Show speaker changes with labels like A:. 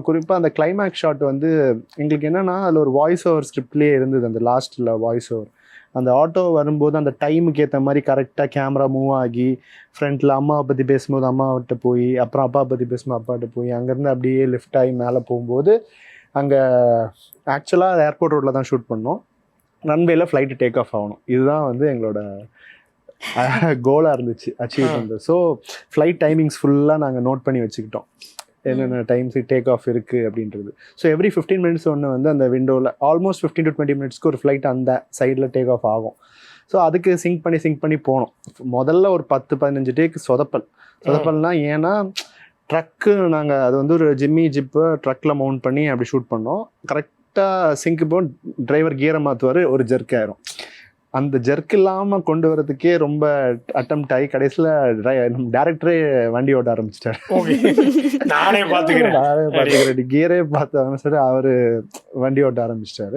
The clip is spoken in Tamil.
A: குறிப்பாக அந்த கிளைமேக்ஸ் ஷாட் வந்து எங்களுக்கு என்னென்னா அதில் ஒரு வாய்ஸ் ஓவர் ஸ்கிரிப்ட்லேயே இருந்தது. அந்த லாஸ்ட்டில் வாய்ஸ் ஓவர் அந்த ஆட்டோ வரும்போது அந்த டைமுக்கு ஏற்ற மாதிரி கரெக்டாக கேமரா மூவ் ஆகி ஃப்ரண்ட்டில் அம்மாவை பற்றி பேசும்போது அம்மாவிட்ட போய், அப்புறம் அப்பாவை பற்றி பேசும்போது அப்பாட்ட போய், அங்கேருந்து அப்படியே லிஃப்ட் ஆகி மேலே போகும்போது அங்கே ஆக்சுவலாக ஏர்போர்ட் ரோட்டில் தான் ஷூட் பண்ணோம். ரன்வேல ஃப்ளைட்டு டேக் ஆஃப் ஆகணும். இதுதான் வந்து எங்களோட கோலாக இருந்துச்சு அச்சீவ் பண்ணுறது. ஸோ ஃப்ளைட் டைமிங்ஸ் ஃபுல்லாக நாங்கள் நோட் பண்ணி வச்சுக்கிட்டோம், என்னென்ன டைம்ஸு டேக் ஆஃப் இருக்குது அப்படின்றது. ஸோ எவ்ரி 15 மினிட்ஸ் ஒன்று வந்து அந்த விண்டோவில் ஆல்மோஸ்ட் 15 to 20 மினிட்ஸ்க்கு ஒரு ஃப்ளைட் அந்த சைடில் டேக் ஆஃப் ஆகும். ஸோ அதுக்கு சிங்க் பண்ணி போனோம். முதல்ல ஒரு 10-15 டேக்கு சொதப்பல்னா ஏன்னா ட்ரக்கு நாங்கள் அது வந்து ஒரு ஜிப்பு ட்ரக்கில் மவுண்ட் பண்ணி அப்படி ஷூட் பண்ணோம். கரெக்டாக சிங்க்கு போ டிரைவர் கியரை மாற்றுவார், ஒரு ஜெர்க் ஆயிரும். அந்த ஜெர்க் இல்லாமல் கொண்டு வரதுக்கே ரொம்ப அட்டெம்ப்ட் ஆகி கடைசியில் டேரக்டரே வண்டி ஓட்ட ஆரம்பிச்சிட்டாரு.
B: நானே பார்த்துக்கிறேன்
A: கியரே பார்த்து ஆரம்பிச்சிட்டாரு, அவர் வண்டி ஓட்ட ஆரம்பிச்சிட்டாரு.